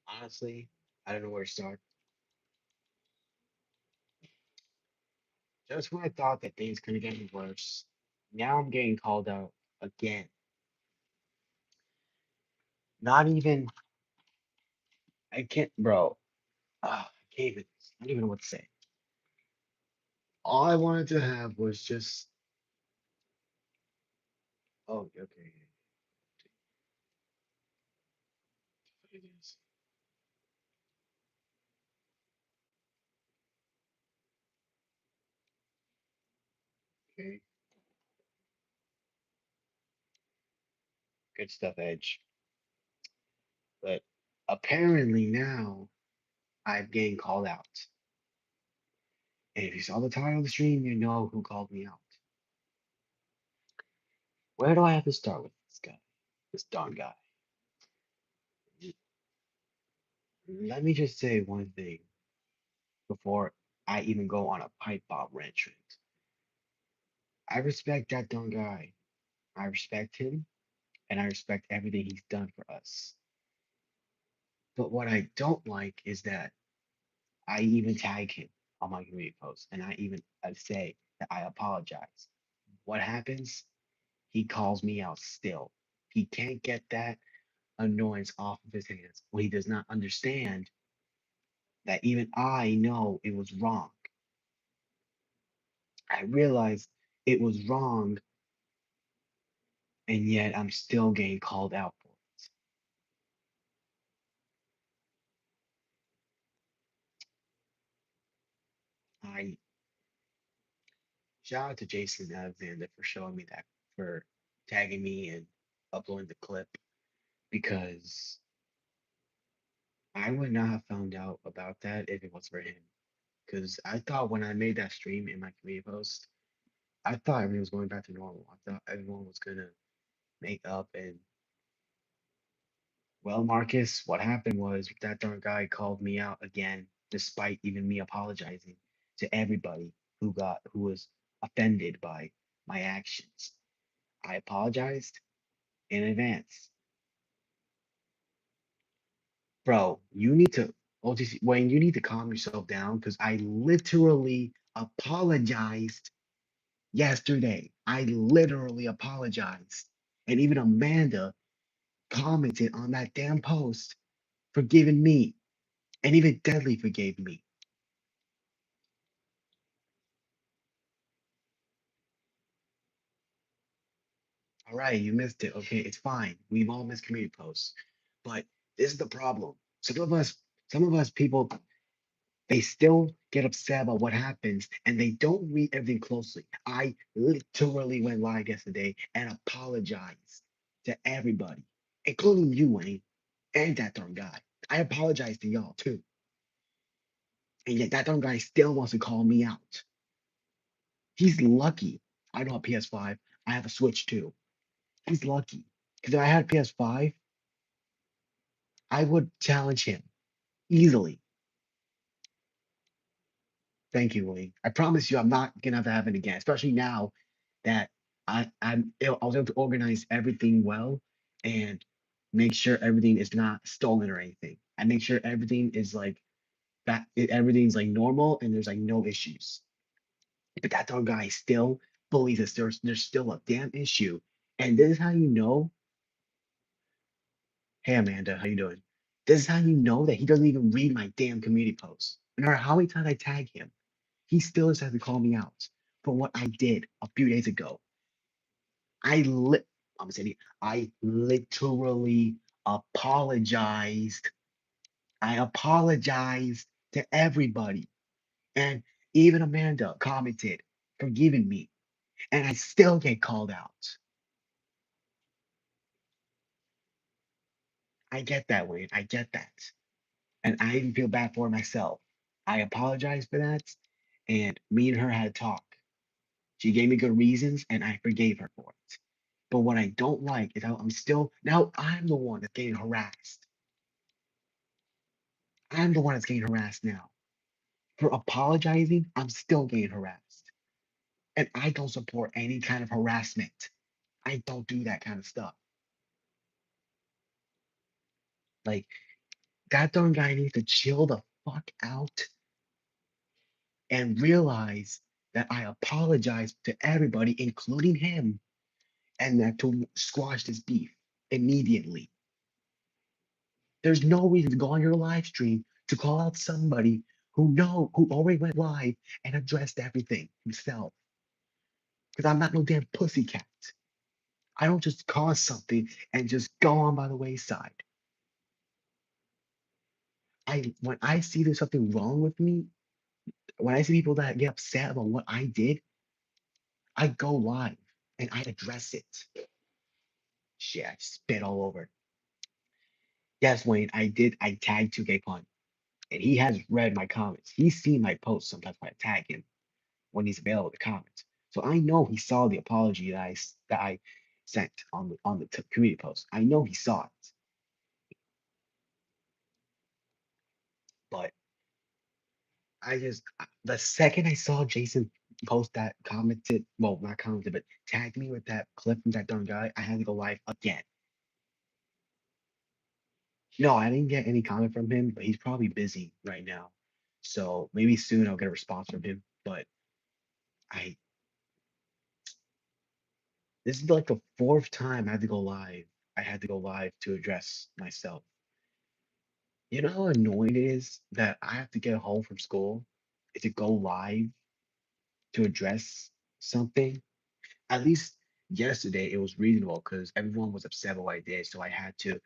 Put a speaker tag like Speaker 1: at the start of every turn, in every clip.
Speaker 1: Honestly, I don't know where to start. Just when I thought that things couldn't get any worse, now I'm getting called out again. Not even, I can't, bro. I can't even, I don't even know what to say. All I wanted to have was just, oh, okay. It is. Okay, good stuff, Edge. But apparently now I'm getting called out. And if you saw the title of the stream, you know who called me out. Where do I have to start with this guy? This darn guy. Let me just say one thing before I even go on a pipe bomb rant. I respect that dumb guy. I respect him and I respect everything he's done for us. But what I don't like is that I even tag him on my community post and I say that I apologize. What happens? He calls me out still. He can't get that annoyance off of his hands when he does not understand that even I know it was wrong. I realized it was wrong, and yet I'm still getting called out for it. I shout out to Jason Alexander for showing me that, for tagging me and uploading the clip, because I would not have found out about that if it was for him. Because I thought when I made that stream in my community post, I thought everything was going back to normal. I thought everyone was gonna make up and, well, Marcus, what happened was that darn guy called me out again, despite even me apologizing to everybody who was offended by my actions. I apologized in advance. Bro, you need to OTC Wayne, you need to calm yourself down because I literally apologized yesterday. I literally apologized. And even Amanda commented on that damn post, forgiving me. And even Deadly forgave me. All right, you missed it. Okay, it's fine. We've all missed community posts. But this is the problem. Some of us people, they still get upset about what happens and they don't read everything closely. I literally went live yesterday and apologized to everybody, including you, Wayne, and that darn guy. I apologize to y'all too. And yet that darn guy still wants to call me out. He's lucky. I don't have PS5. I have a Switch too. He's lucky. Because if I had PS5, I would challenge him easily. Thank you, Willie. I promise you, I'm not gonna have to happen again, especially now that I was able to organize everything well and make sure everything is not stolen or anything. I make sure everything is like that, everything's like normal and there's like no issues. But that dog guy still believes that there's still a damn issue, and this is how you know. Hey Amanda, how you doing? This is how you know that he doesn't even read my damn community posts. No matter how many times I tag him, he still just has to call me out for what I did a few days ago. I lit I'm saying I literally apologized. I apologized to everybody. And even Amanda commented, forgiving me. And I still get called out. I get that, Wayne. I get that. And I even feel bad for myself. I apologize for that. And me and her had a talk. She gave me good reasons and I forgave her for it. But what I don't like is how now I'm the one that's getting harassed. I'm the one that's getting harassed now. For apologizing, I'm still getting harassed. And I don't support any kind of harassment. I don't do that kind of stuff. Like that darn guy needs to chill the fuck out and realize that I apologize to everybody, including him, and that to squash this beef immediately. There's no reason to go on your live stream to call out somebody who already went live and addressed everything himself. Because I'm not no damn pussycat. I don't just cause something and just go on by the wayside. When I see there's something wrong with me, when I see people that get upset about what I did, I go live and I address it. Shit, I spit all over. Yes, Wayne, I tagged 2K Pun, and he has read my comments. He's seen my posts sometimes when I tag him when he's available to comment. So I know he saw the apology that I sent on the community post. I know he saw it, but the second I saw Jason post that commented, well, not commented, but tagged me with that clip from that darn guy, I had to go live again. No, I didn't get any comment from him, but he's probably busy right now. So maybe soon I'll get a response from him. But I this is like the fourth time I had to go live. I had to go live to address myself. You know how annoying it is that I have to get home from school to go live to address something? At least yesterday it was reasonable because everyone was upset with what I did, so I had to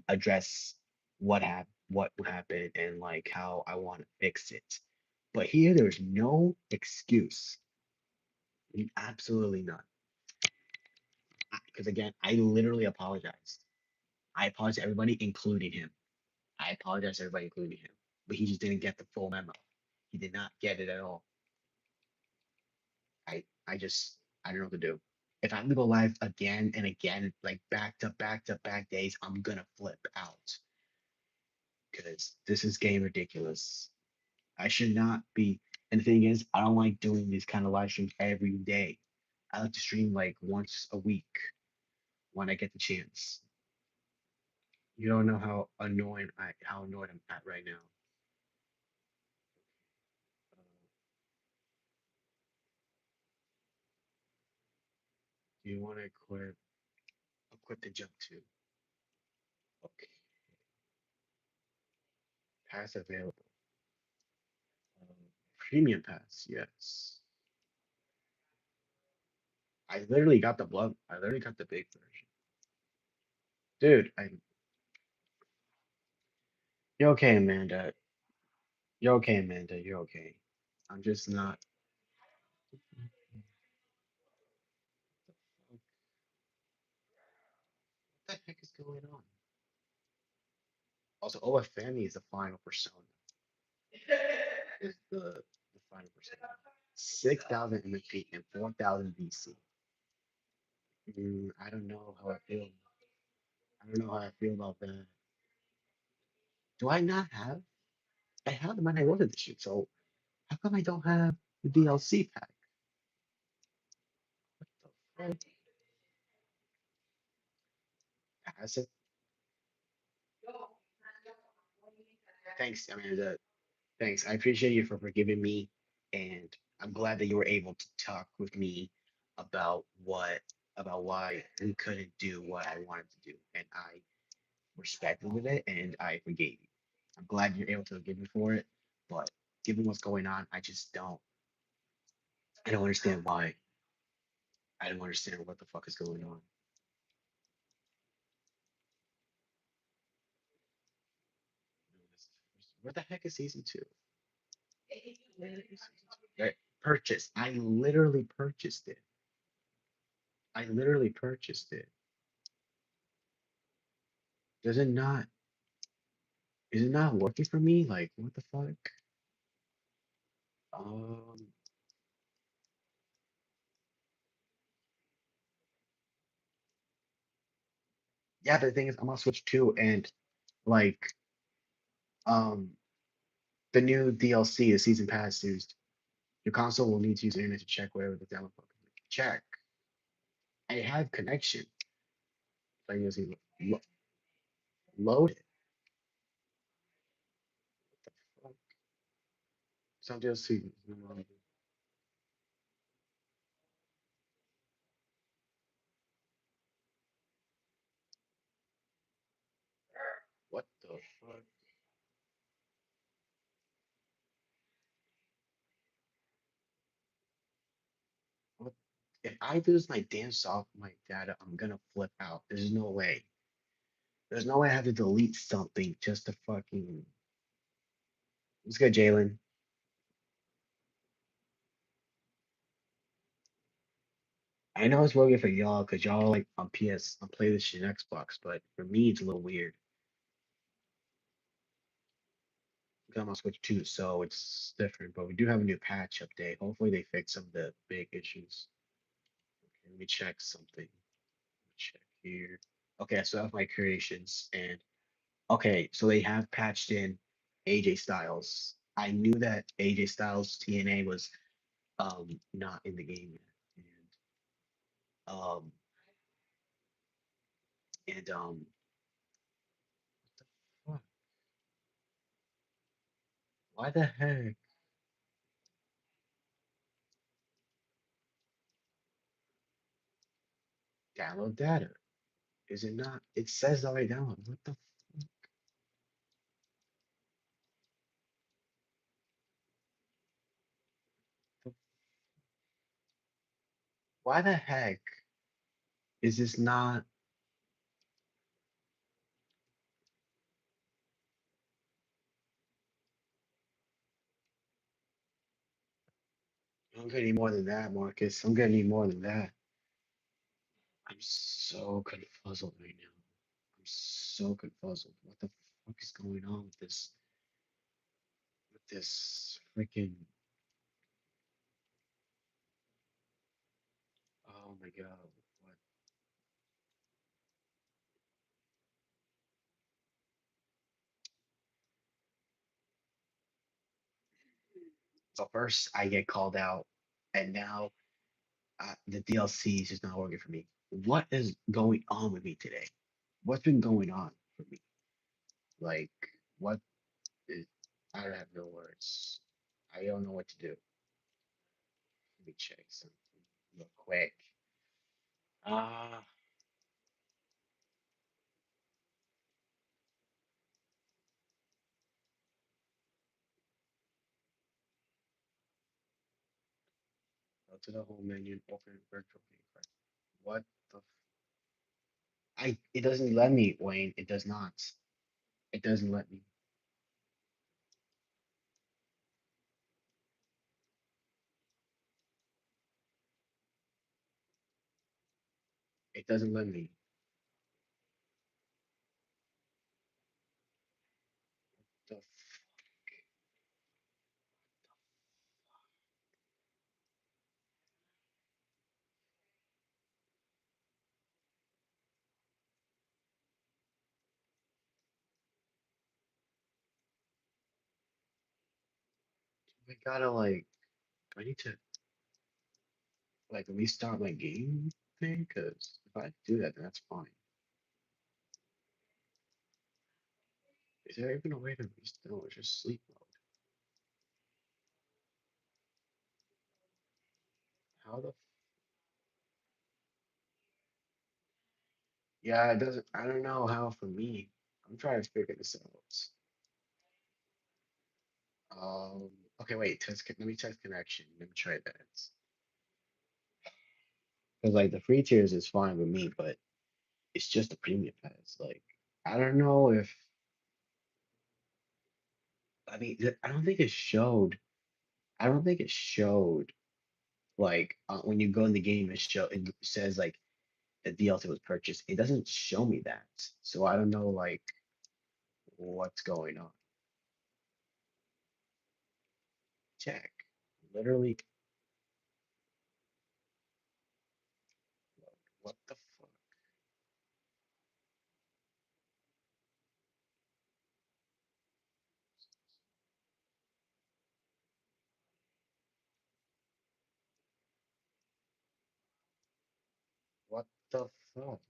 Speaker 1: address what happened and like how I want to fix it. But here there is no excuse. Absolutely none. Because again, I literally apologized. I apologized to everybody, including him. I apologized to everybody, including him. But he just didn't get the full memo. He did not get it at all. I don't know what to do. If I have to go live again and again, like back to back to back days, I'm gonna flip out because this is getting ridiculous. I should not be. And the thing is, I don't like doing these kind of live streams every day. I like to stream like once a week when I get the chance. You don't know how annoyed I'm at right now. Uh, do you want to equip the jump too? Okay, pass available. Um, Premium pass, yes. I literally got the blood. I literally got the big version, dude. You're okay, Amanda. You're okay, Amanda. You're okay. I'm just not. What the heck is going on? Also, OFME is the final persona. Is the final persona. 6,000 MP and 4,000 VC. I don't know how I feel. I don't know how I feel about that. Do I not have? I have the money I wanted this shit. So how come I don't have the DLC pack? What the fuck? Passive. Thanks, Amanda. Thanks. I appreciate you for forgiving me, and I'm glad that you were able to talk with me about why we couldn't do what I wanted to do, and I respected with it, and I forgave you. I'm glad you're able to forgive me for it, but given what's going on, I just don't. I don't understand why. I don't understand what the fuck is going on. What the heck is season two? Where is season two? Right, purchase. I literally purchased it. I literally purchased it. Does it not? Is it not working for me? Like, what the fuck? Um, yeah, but the thing is, I'm on Switch 2, and like, um, the new DLC, the season pass, is your console will need to use the internet to check whatever the download button. Check. I have connection. Like, using load it. fuck? Some DLC. What the fuck? What? If I lose my damn my data, I'm gonna flip out. There's no way. There's no way I have to delete something just to fucking. Let's go, Jalen. I know it's working for y'all because y'all like on PS on PlayStation Xbox, but for me it's a little weird. I'm on Switch too, so it's different. But we do have a new patch update. Hopefully they fix some of the big issues. Okay, let me check something. Check here. Okay, so I have my creations and okay, so they have patched in AJ Styles. I knew that AJ Styles TNA was not in the game yet. Um and fuck, why the heck? Download data. Is it not? It says already download. What the why the heck is this not? I'm gonna need more than that, Marcus. I'm gonna need more than that. I'm so confuzzled right now. I'm so confuzzled. What the fuck is going on with this freaking oh my god. What so first I get called out and now the DLC is just not working for me. What is going on with me today? What's been going on for me? Like what is I don't have no words. I don't know what to do. Let me check something real quick. Ah, go to the home menu and open virtual game. What the it doesn't let me, Wayne. It does not. It doesn't let me. It doesn't let me. The I gotta like I need to like restart my game thing because if I do that, then that's fine. Is there even a way to restart? No, it's just sleep mode. How the yeah, it doesn't I don't know how for me. I'm trying to figure this out. Um okay, wait, let me test connection. Let me try that. Because like the free tiers is fine with me, but it's just the premium pass. Like I don't know if I mean I don't think it showed. I don't think it showed like when you go in the game it says like the DLC was purchased. It doesn't show me that. So I don't know like what's going on. Check. Literally what the fuck? What the fuck?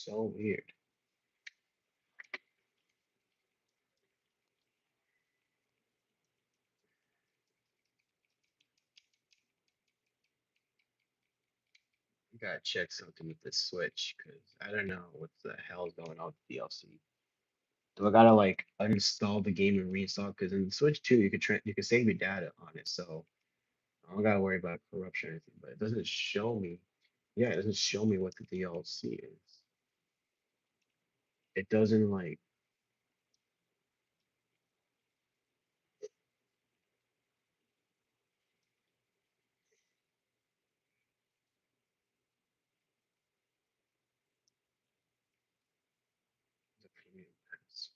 Speaker 1: So weird. I gotta check something with the Switch because I don't know what the hell's going on with the DLC. Do I gotta like uninstall the game and reinstall? Because in the Switch 2, you could save your data on it, so I don't gotta worry about corruption or anything. But it doesn't show me. Yeah, it doesn't show me what the DLC is. It doesn't like the premium pass.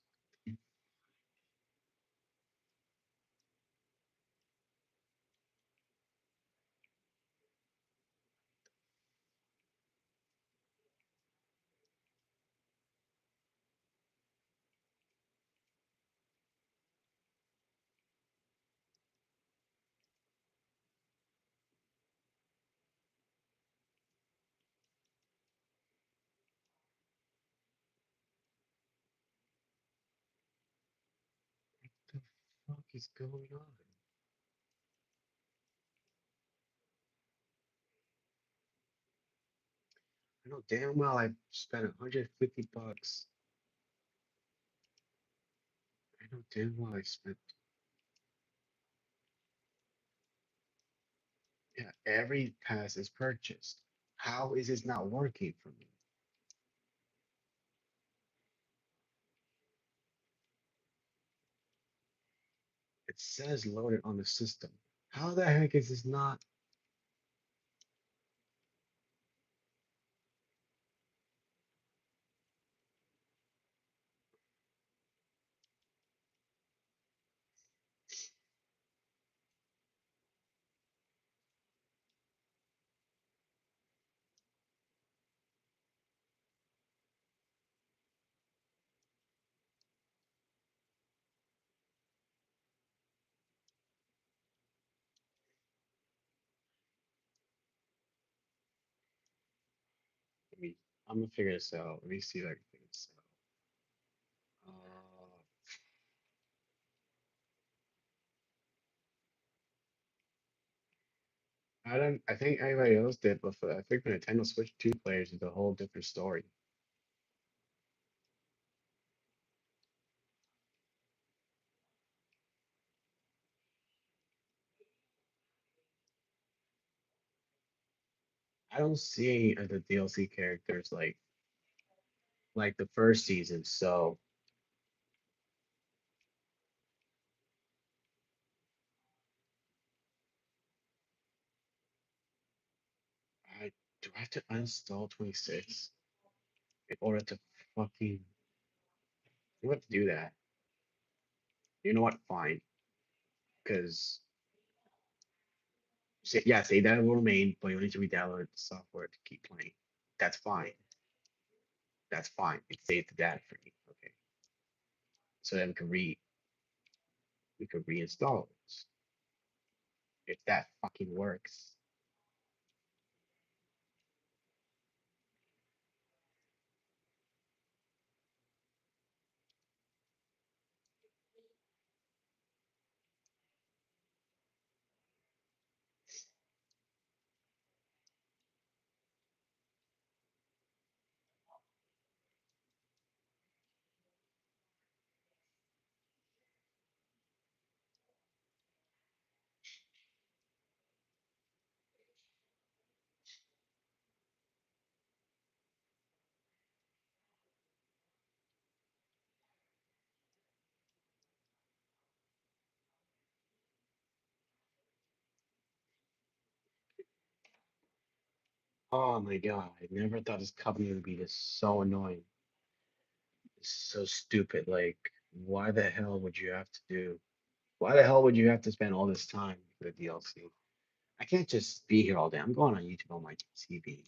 Speaker 1: The fuck is going on? I know damn well I spent 150 bucks. I know damn well I spent. Yeah, every pass is purchased. How is this not working for me? It says loaded on the system. How the heck is this not? Let me. I'm gonna figure this out. Let me see if I can figure this out. I don't. I think everybody else did, but I think the Nintendo Switch 2 players is a whole different story. I don't see any of the DLC characters like the first season. So I do I have to uninstall 26 in order to fucking. You have to do that. You know what? Fine, because yeah, say that will remain, but you need to re-download the software to keep playing. That's fine. That's fine. It saved the data for me. Okay, so then we could reinstall it if that fucking works. Oh my god, I never thought this company would be this so annoying. It's so stupid. Like, why the hell would you have to do? Why the hell would you have to spend all this time for the DLC? I can't just be here all day. I'm going on YouTube on my TV.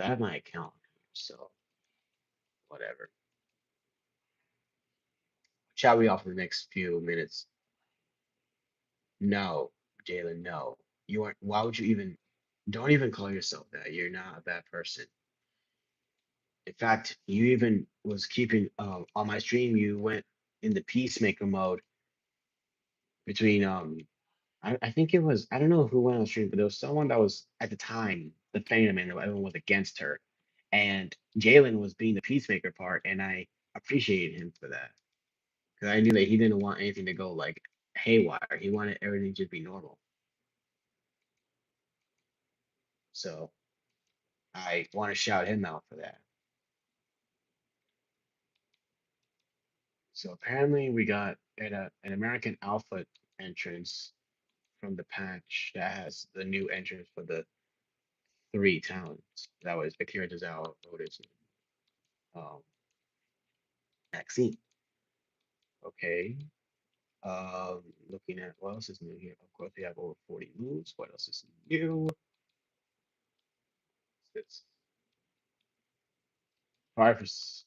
Speaker 1: I have my account, so whatever. Chat we off for the next few minutes. No, Jalen, no. You aren't. Why would you even? Don't even call yourself that. You're not a bad person. In fact, you even was keeping on my stream. You went in the peacemaker mode between I think it was I don't know who went on stream, but there was someone that was at the time the Phantom and everyone was against her, and Jalen was being the peacemaker part, and I appreciated him for that because I knew that he didn't want anything to go like haywire. He wanted everything to be normal. So I want to shout him out for that. So apparently we got an American Alpha entrance from the patch that has the new entrance for the three talents. That was Akira Tozawa, Otis, and Maxine. Okay. Looking at what else is new here. Of course, we have over 40 moves. What else is new? It's Farfus.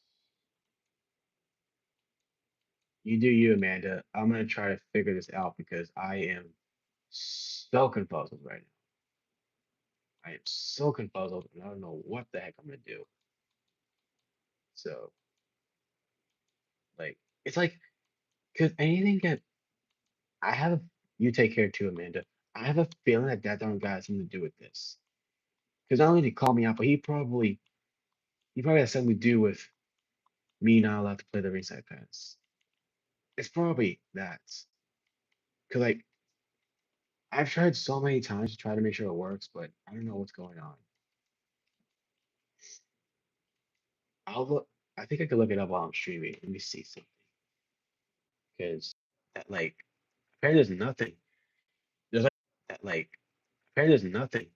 Speaker 1: You do you, Amanda. I'm gonna try to figure this out because I am so confused right now. I am so confused and I don't know what the heck I'm gonna do. So, like, it's like, cause anything that I have, you take care too, Amanda. I have a feeling that that darn guy has something to do with this. Cause not only did he call me out, but he probably has something to do with me not allowed to play the ringside pass. It's probably that. Cause like I've tried so many times to try to make sure it works, but I don't know what's going on. I'll look. I think I could look it up while I'm streaming. Let me see something. Because that like apparently there's nothing. There's like that like apparently there's nothing.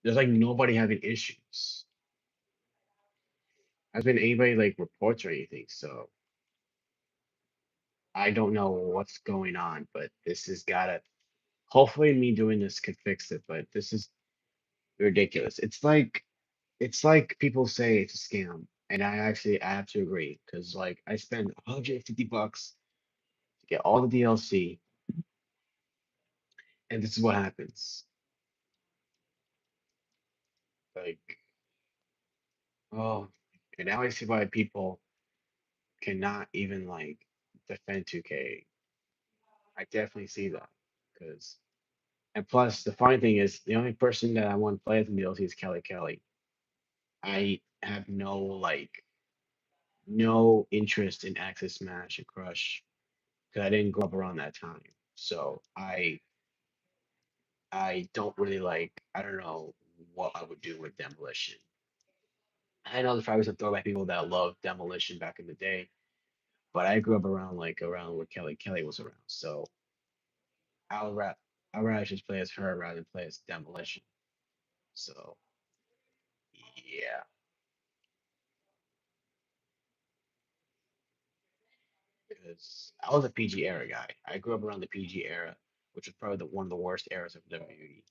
Speaker 1: There's like nobody having issues. Has been anybody like reports or anything. So I don't know what's going on, but this has gotta. Hopefully, me doing this could fix it. But this is ridiculous. It's like people say it's a scam, and I have to agree because like I spend $150 to get all the DLC, and this is what happens. Like, oh, and now I see why people cannot even like defend 2K. I definitely see that because, and plus the funny thing is the only person that I want to play as in DLC is Kelly Kelly. I have no interest in Access Smash and Crush because I didn't grow up around that time. So I don't really like. I don't know what I would do with Demolition. I know there's probably some throwback people that loved Demolition back in the day, but I grew up around where Kelly Kelly was around. So I'll ra I'd rather just play as her rather than play as Demolition. So yeah, because I was a PG era guy. I grew up around the PG era, which was probably one of the worst eras of WWE.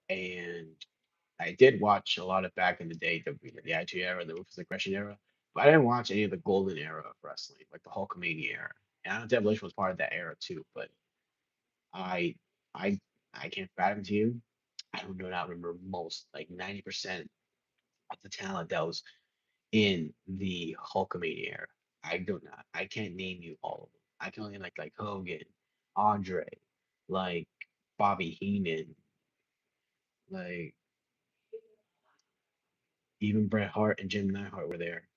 Speaker 1: And I did watch a lot of back in the day, the Attitude Era, the Ruthless Aggression era, but I didn't watch any of the golden era of wrestling, like the Hulkamania era. And I know Demolition was part of that era too, but I I I can't fathom to you. I do not remember most, like 90% of the talent that was in the Hulkamania era. I do not. I can't name you all of them. I can only like Hogan, Andre, like Bobby Heenan, like even Bret Hart and Jim Neidhart were there.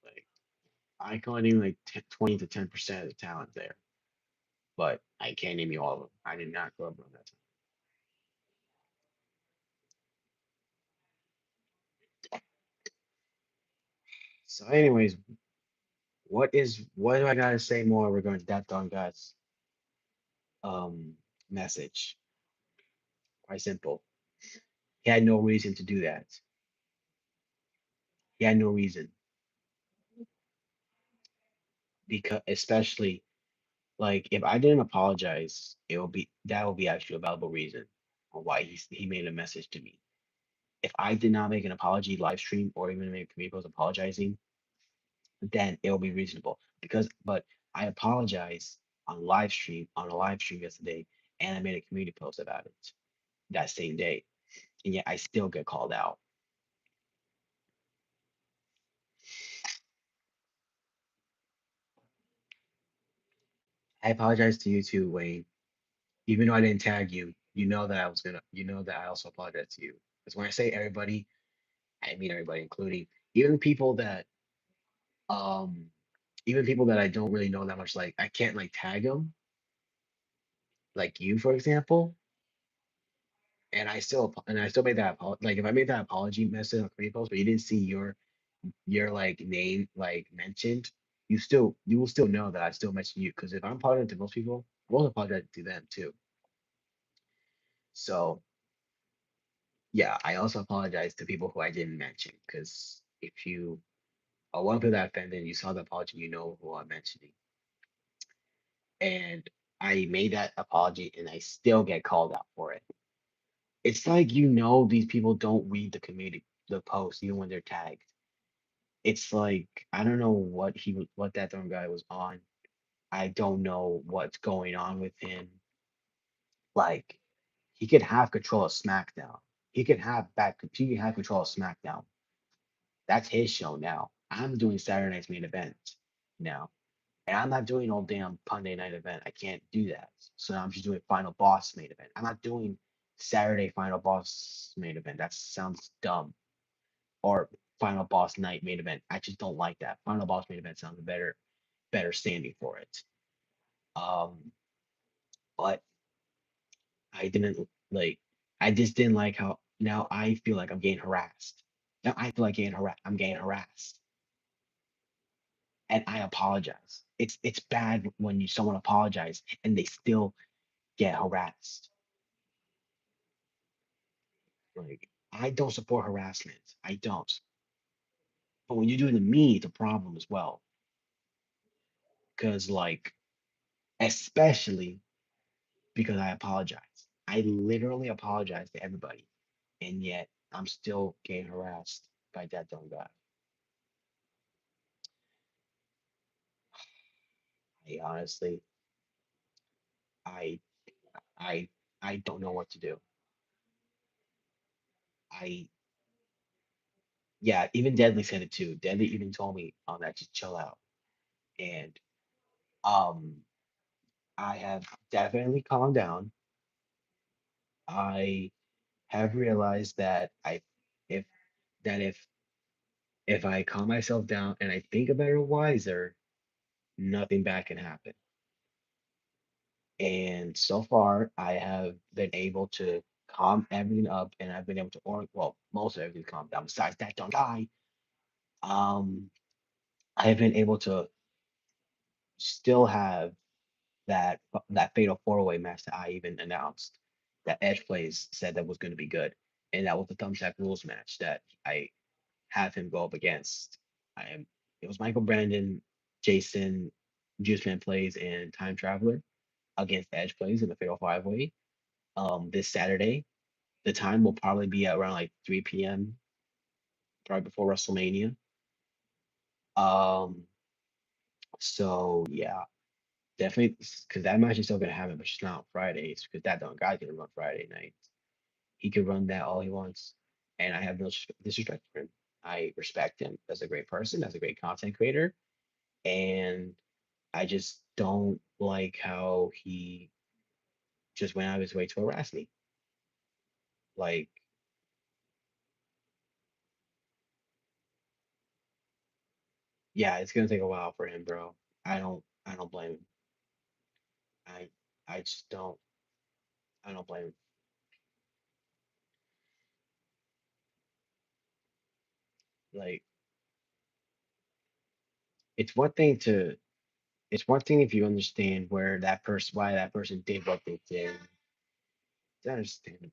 Speaker 1: Like I can only name like 20 to 10% of the talent there, but I can't name you all of them. I did not grow up around that time. So, anyways, what do I gotta say more regarding that Don Guy's message? Quite simple. He had no reason to do that. He had no reason because especially like if I didn't apologize, that will be actually a valuable reason on why he made a message to me. If I did not make an apology live stream or even make comedian post apologizing, then it will be reasonable. But I apologize on a live stream yesterday, and I made a community post about it that same day, and yet I still get called out. I apologize to you too, Wayne. Even though I didn't tag you, you know that I was gonna, you know that I also apologize to you. Because when I say everybody, I mean everybody, including even people that, um, even people that I don't really know that much. Like I can't like tag them, like you, for example. And I still made that like if I made that apology message on community post, but you didn't see your like name like mentioned, you will still know that I still mentioned you. Because if I'm apologizing to most people, I'm also apologizing to them too. So yeah, I also apologize to people who I didn't mention. Because if you are one people that offended and you saw the apology, you know who I'm mentioning. And I made that apology and I still get called out for it. It's like these people don't read the post even when they're tagged. It's like I don't know what that dumb guy was on. I don't know what's going on with him. Like he could have control of SmackDown. He can have control of SmackDown. That's his show now. I'm doing Saturday night's main event now. And I'm not doing no damn Monday night event. I can't do that. So now I'm just doing Final Boss main event. I'm not doing Saturday Final Boss main event. That sounds dumb. Or Final Boss night main event. I just don't like that. Final Boss main event sounds better standing for it. Um, but I didn't like I just didn't like how now I feel like I'm getting harassed. Now I feel like I'm getting harassed. And I apologize. It's bad when someone apologizes and they still get harassed. Like I don't support harassment. I don't. But when you do it to me, it's a problem as well. Cause like especially because I apologize. I literally apologize to everybody. And yet I'm still getting harassed by that dumb guy. I honestly I I I don't know what to do. I Yeah, even Deadly said it too. Deadly even told me on that just chill out. And um I have definitely calmed down. I have realized that if that if I calm myself down and I think a better wiser, nothing bad can happen. And so far I have been able to calm everything up and I've been able to well, most of everything calm down besides that dumb guy. Um I have been able to still have that fatal four-way match that I even announced that Edge plays said that was going to be good, and that was the Thumbtack Rules match that I have him go up against. I am. It was Michael Brandon, Jason, Juice Man plays, and Time Traveler against Edge plays in the Fatal Five Way. This Saturday, the time will probably be at around like 3 p.m. probably before WrestleMania. Um, so yeah, definitely because that match is still gonna happen, but it's not on Fridays because that don't guy can run Friday nights. He can run that all he wants, and I have no disrespect for him. I respect him as a great person, as a great content creator, and I just don't like how he just went out of his way to harass me. Like, yeah, it's gonna take a while for him, bro. I don't blame him. I I just don't I don't blame him. Like, it's one thing to it's one thing if you understand why that person did what they did. It's understandable.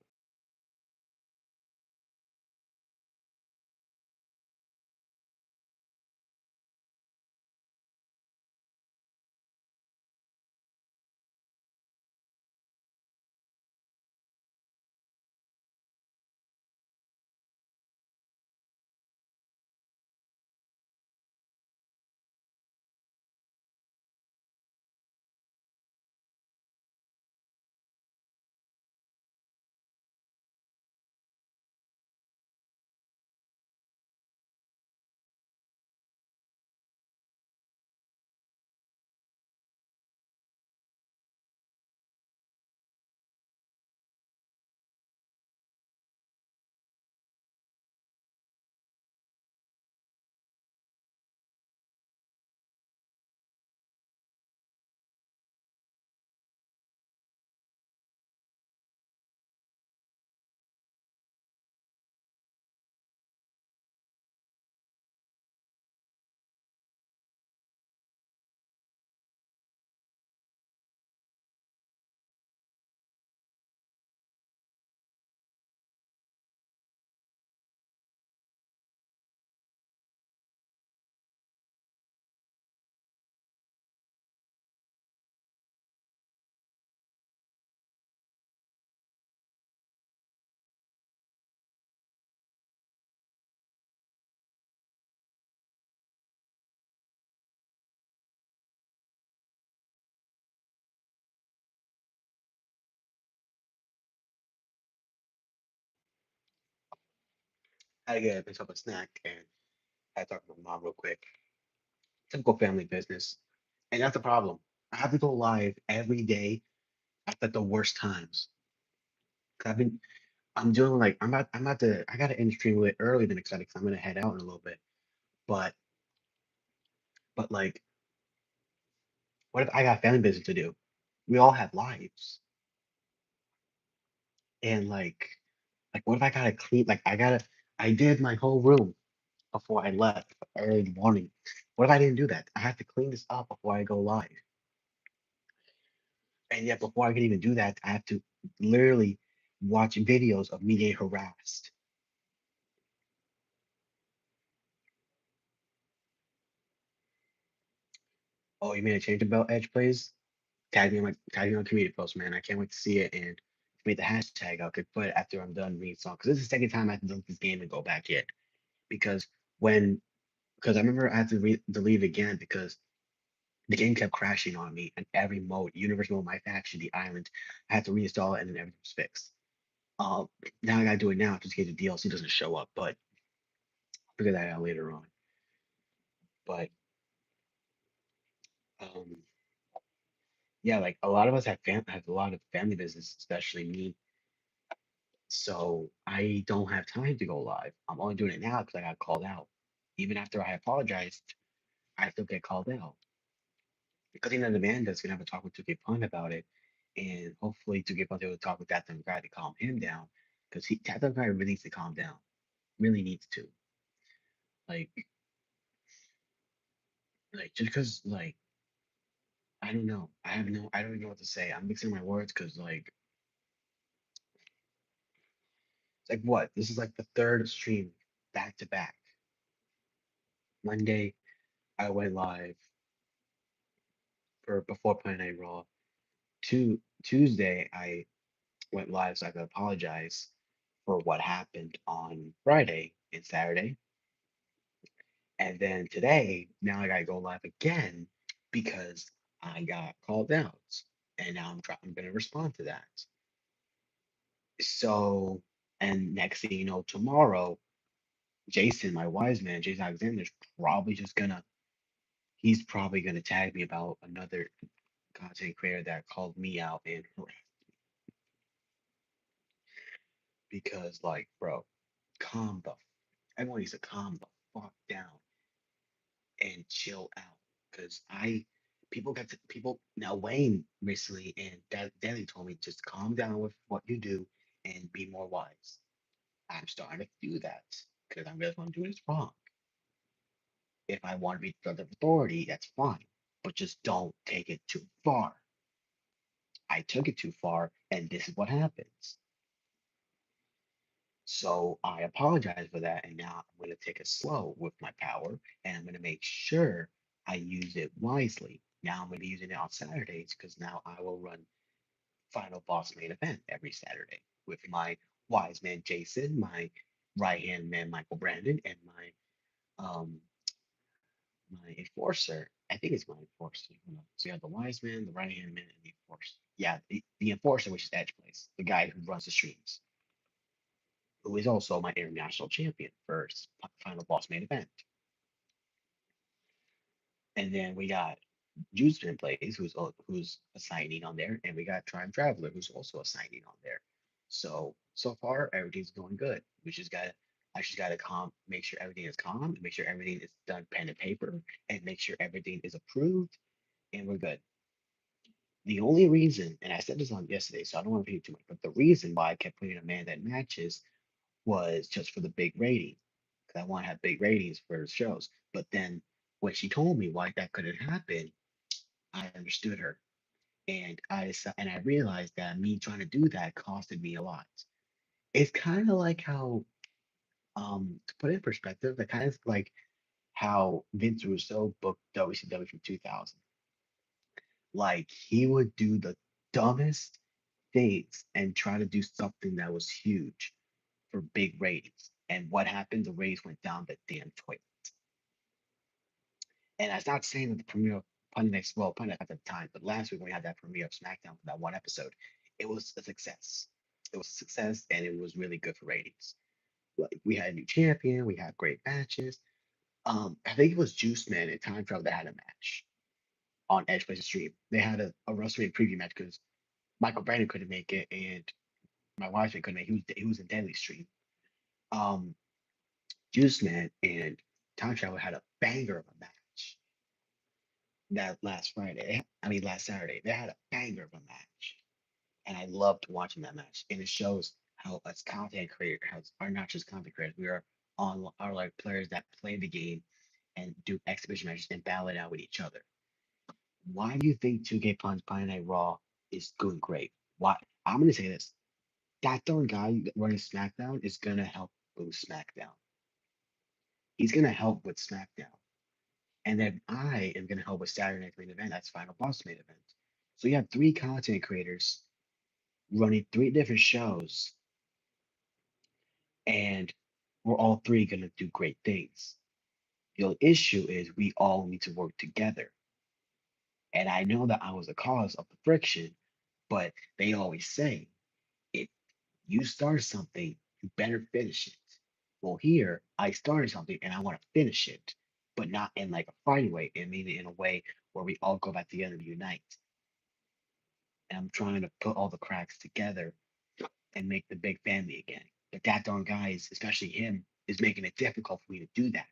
Speaker 1: I had to get myself a snack and I had to talk to my mom real quick. Typical family business. And that's the problem. I have to go live every day at the worst times. 'Cause I'm doing like, I'm about to, I got to end the stream a little early than expected because I'm going to head out in a little bit. But, like, what if I got family business to do? We all have lives. And like, what if I gotta clean, I did my whole room before I left early in the morning. What if I didn't do that? I have to clean this up before I go live. And yet, before I can even do that, I have to literally watch videos of me getting harassed. Oh, you made a change about Edge plays? Tag me on community post, man. I can't wait to see it and made the hashtag. I could put it after I'm done reading song because this is the second time I have to delete this game and go back in because when because I remember I had to delete it again because the game kept crashing on me in every mode, universe mode, my faction, the island. I had to reinstall it and then everything was fixed. Um, Now I gotta do it now just in case the DLC doesn't show up, but I'll figure that out later on. But um, yeah, like a lot of us have a lot of family business, especially me. So I don't have time to go live. I'm only doing it now because I got called out. Even after I apologized, I still get called out. Because in the demand that's gonna have a talk with 2K Pun about it, and hopefully 2K Pun's able to talk with that guy to calm him down, because that guy really needs to calm down, really needs to. Like, just because I don't know, I don't even know what to say. I'm mixing my words because it's like what? This is like the third stream back to back. Monday I went live for before playing Night Raw. Tuesday I went live so I could apologize for what happened on Friday and Saturday. And then today, now I gotta go live again because I got called out. And now I'm gonna respond to that. So, and next thing you know, tomorrow, Jason, my wise man, Jason Alexander's probably just gonna he's probably gonna tag me about another content creator that called me out and because bro, calm the everyone needs to calm the fuck down and chill out. Because people now Wayne recently and Danny told me just calm down with what you do and be more wise. I'm starting to do that because I realize what I'm doing is wrong. If I want to be the authority, that's fine, but just don't take it too far. I took it too far, and this is what happens. So I apologize for that, and now I'm going to take it slow with my power, and I'm going to make sure I use it wisely. Now I'm going to be using it on Saturdays because now I will run Final Boss main event every Saturday with my wise man Jason, my right hand man Michael Brandon, and my enforcer. I think it's my enforcer. Hold on. So you have the wise man, the right hand man, and the enforcer. Yeah, the enforcer, which is Edge Place, the guy who runs the streams, who is also my international champion for Final Boss main event. And then we got Juiceman Plays, who's a signing on there, and we got Time Traveler, who's also a signing on there. So far everything's going good. I just gotta make sure everything is calm, and make sure everything is done pen and paper, and make sure everything is approved, and we're good. The only reason, and I said this on yesterday, so I don't want to repeat too much, but the reason why I kept putting a man that matches was just for the big rating, because I want to have big ratings for shows. But then when she told me why that couldn't happen, I understood her, and I realized that me trying to do that costed me a lot. It's kind of like how, to put it in perspective, that kind of like how Vince Russo booked WCW from 2000. Like he would do the dumbest things and try to do something that was huge for big ratings. And what happened? The ratings went down the damn toilet. And that's not saying that the premiere of Monday Night, well, Monday Night at the time, but last week when we had that premiere of SmackDown for that one episode, it was a success. It was a success and it was really good for ratings. Like we had a new champion, we had great matches. I think it was Juice Man and Time Travel that had a match on Edge Plays Stream. They had a WrestleMania preview match because Michael Brandon couldn't make it and my wife couldn't make it. He was in Deadly Stream. Um, Juice Man and Time Travel had a banger of a match that last Friday. I mean last Saturday. They had a banger of a match. And I loved watching that match. And it shows how us content creators, how are not just content creators, we are like players that play the game and do exhibition matches and battle it out with each other. Why do you think 2K Punch Monday Night Raw is doing great? Why? I'm gonna say this. That darn guy running SmackDown is gonna help boost SmackDown. He's gonna help with SmackDown. And then I am gonna help with Saturday Night's main event. That's Final Boss main event. So you have three content creators running three different shows, and we're all three gonna do great things. The issue is we all need to work together. And I know that I was the cause of the friction, but they always say if you start something, you better finish it. Well, here I started something and I want to finish it, but not in like a fighting way. I mean, in a way where we all go back together and unite. And I'm trying to put all the cracks together and make the big family again. But that darn guy is, especially him, is making it difficult for me to do that.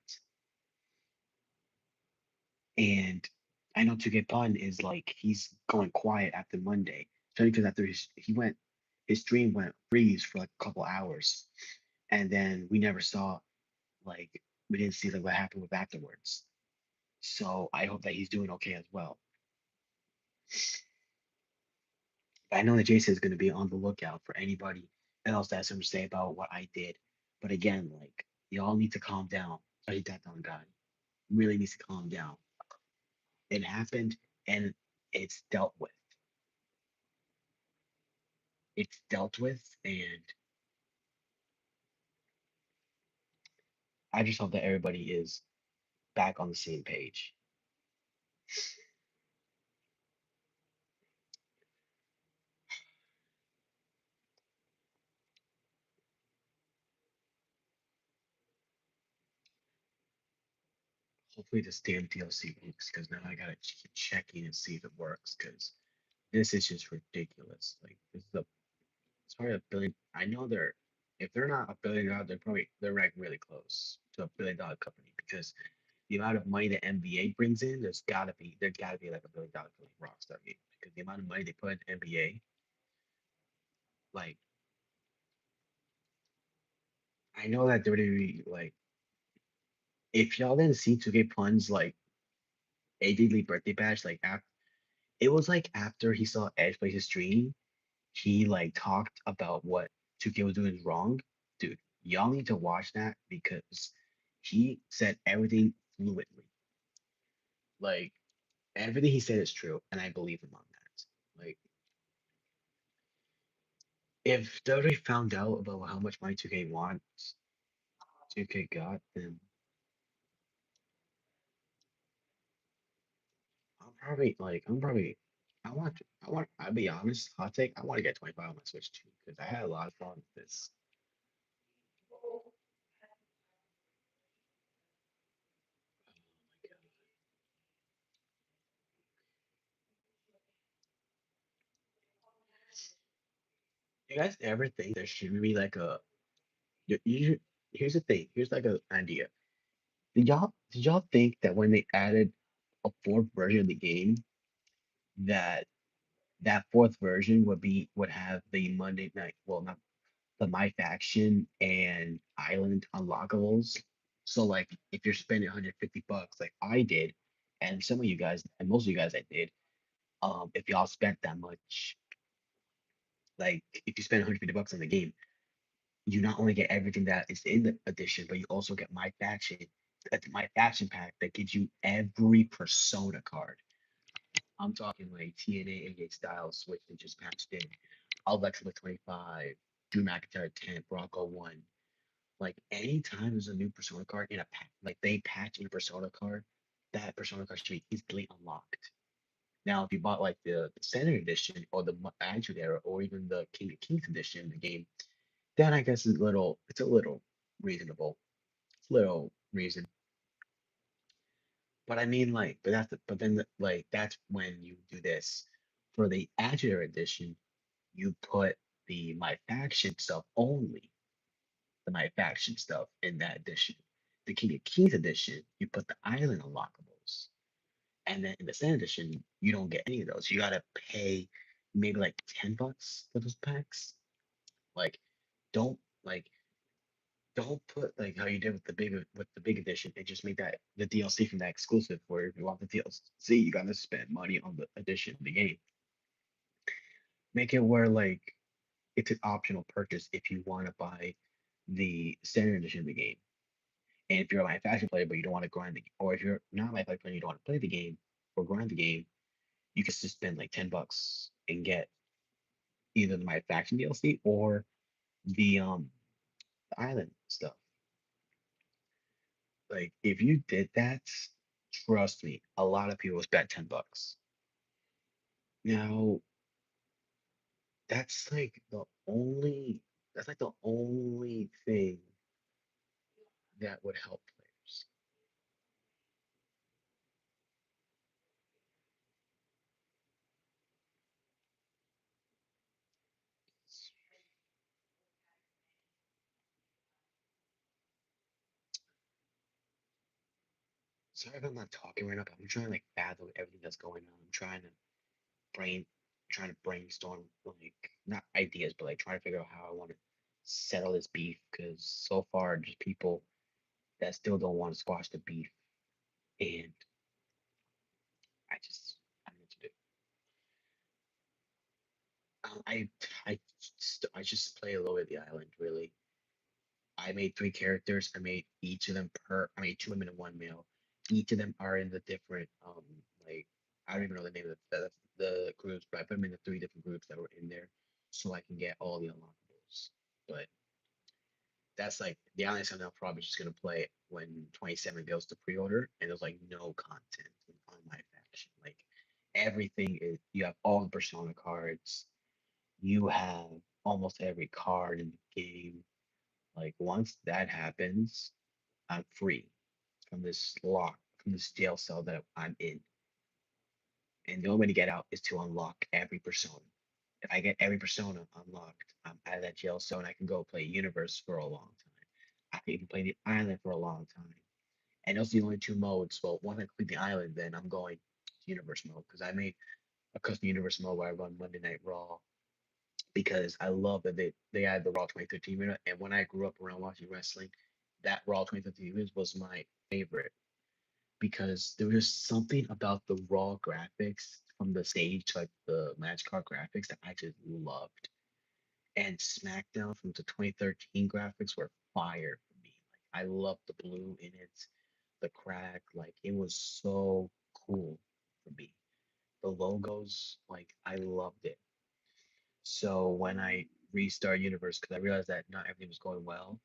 Speaker 1: And I know 2K Pun is like he's going quiet after Monday. So because after his stream went freeze for like a couple hours, and then we never saw like we didn't see like what happened with afterwards. So I hope that he's doing okay as well. I know that Jason is going to be on the lookout for anybody else that has something to say about what I did. But again, like y'all need to calm down. Especially that dumb guy really needs to calm down. It happened and it's dealt with. It's dealt with, and I just hope that everybody is back on the same page. Hopefully this damn DLC works because now I gotta keep checking and see if it works because this is just ridiculous. Like this is a it's probably a billion. I know if they're not $1 billion, they're ranked really close to $1 billion company because the amount of money the NBA brings in, there gotta be like $1 billion for like Rockstar Games because the amount of money they put in NBA, like I know that WWE like if y'all didn't see 2K Pun's like AD Lee birthday bash, like after it was like after he saw Edge play his stream, he like talked about what 2K was doing wrong. Dude, y'all need to watch that because he said everything fluently. Like everything he said is true, and I believe him on that. Like if WWE found out about how much money 2K wants, 2K got, then I'll be honest, hot take, I want to get 25 on my Switch too, because I had a lot of fun with this. You guys ever think there should be like here's the thing, here's like an idea. Did y'all think that when they added a fourth version of the game, that that fourth version would have the Monday night, well, not the My Faction and Island unlockables. So like if you're spending 150 bucks like I did, and some of you guys and most of you guys I did, if y'all spent that much, like if you spend 150 bucks on the game, you not only get everything that is in the edition, but you also get My Faction pack that gives you every Persona card. I'm talking like TNA 88 Styles Switch they just patched in, Alexa 25, Drew McIntyre 10, Bronco 1. Like anytime there's a new Persona card in a pack, like they patch in a Persona card, that Persona card should be easily unlocked. Now, if you bought like the standard edition or the Attitude Era or even the King of Kings edition in the game, then I guess it's a little. reasonable. Little reason. But I mean, like, but then, like, that's when you do this. For the Agitator edition, you put the My Faction stuff only, the My Faction stuff in that edition. The King of Keys edition, you put the island unlockables. And then in the Sand edition, you don't get any of those. You gotta pay maybe like $10 for those packs. Like, don't like don't put like how you did with the big edition and just make that the DLC from that exclusive where if you want the DLC, you gotta spend money on the edition of the game. Make it where like it's an optional purchase if you want to buy the standard edition of the game. And if you're a my fashion player but you don't want to grind the or if you're not a my fashion player and you don't want to play the game or grind the game, you can just spend like $10 and get either the my faction DLC or the island stuff. Like if you did that, trust me, a lot of people will spend $10. Now that's like the only thing that would help players. Sorry if I'm not talking right now, but I'm trying to like fathom everything that's going on. I'm brain trying to brainstorm like not ideas, but like trying to figure out how I want to settle this beef because so far just people that still don't want to squash the beef, and I don't know what to do. I just play a little bit of the island really. I made three characters. I made two women and one male. Each of them are in the different like I don't even know the name of the groups, but I put them in the three different groups that were in there so I can get all the unlockables. But that's like the only something I'm probably just gonna play when 27 goes to pre-order and there's like no content on my faction. Like everything is you have all the persona cards, you have almost every card in the game. Like once that happens, I'm free from this jail cell that I'm in. And the only way to get out is to unlock every persona. If I get every persona unlocked, I'm out of that jail cell and I can go play Universe for a long time. I can even play the island for a long time. And those are the only two modes. Well, once I complete the island, then I'm going to Universe mode because I made a custom Universe mode where I run Monday Night Raw because I love that they had the Raw 2013 era. And when I grew up around watching wrestling, that Raw 2013 was my favorite because there was something about the raw graphics from the stage, like the match card graphics, that I just loved. And SmackDown from the 2013 graphics were fire for me. Like I loved the blue in it, the crack, like it was so cool for me. The logos, like I loved it. So when I restart Universe, because I realized that not everything was going well,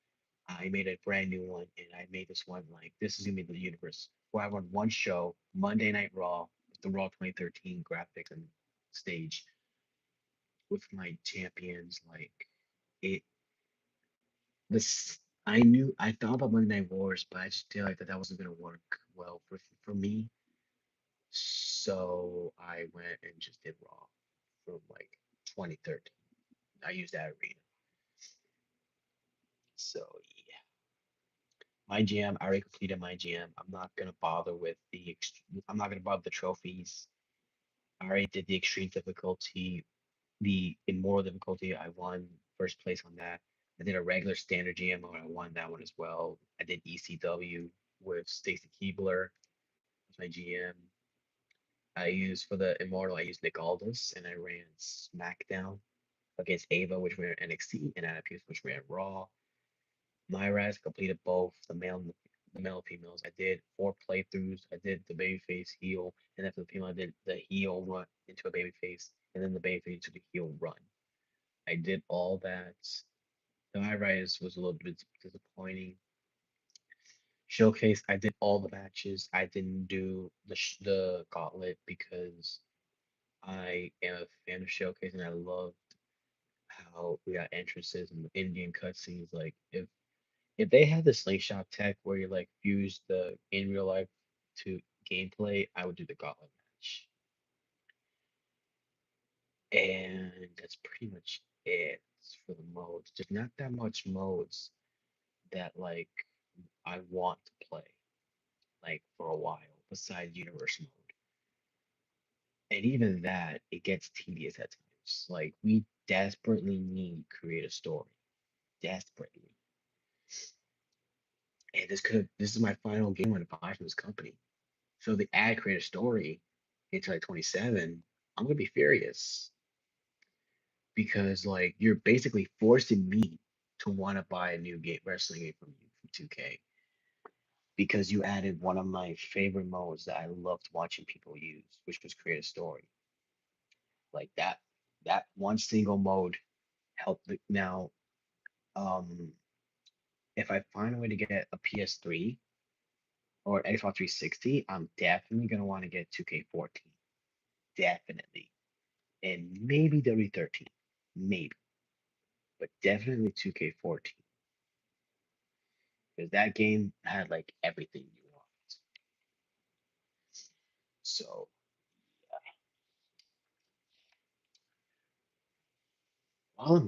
Speaker 1: I made a brand new one, and I made this one like this is gonna be the universe where I run one show Monday Night Raw with the Raw 2013 graphics and stage with my champions. Like it, this I thought about Monday Night Wars, but I just feel like that wasn't gonna work well for me. So I went and just did Raw from like 2013. I used that arena. So yeah, my GM, I already completed my GM. I'm not gonna bother with I'm not gonna bother with the trophies. I already did the extreme difficulty, the immortal difficulty. I won first place on that. I did a regular standard GM mode. I won that one as well. I did ECW with Stacy Keebler as my GM. I used for the immortal. I used Nick Aldis, and I ran SmackDown against Ava, which ran NXT, and Anna Pierce, which ran Raw. Myraz completed both the male and females. I did four playthroughs. I did the babyface heel, and then for the female, I did the heel run into a babyface, and then the babyface to the heel run. I did all that. The Myraz was a little bit disappointing. Showcase, I did all the matches. I didn't do the gauntlet because I am a fan of Showcase, and I love how we got entrances and Indian cutscenes. Like if
Speaker 2: If they had the slingshot tech where you like fuse the in real life to gameplay, I would do the gauntlet match. And that's pretty much it for the modes. There's not that much modes that like I want to play like for a while besides universe mode. And even that, it gets tedious at times. Like we desperately need to create a story. Desperately. And this is my final game I'm gonna buy from this company. So the ad create a story into like 27, I'm gonna be furious because like you're basically forcing me to want to buy a new game wrestling game from you from 2K because you added one of my favorite modes that I loved watching people use, which was create a story. Like that one single mode helped now if I find a way to get a PS3 or an Xbox 360, I'm definitely gonna want to get 2K14. Definitely. And maybe W13. Maybe. But definitely 2K14. Because that game had like everything you want. So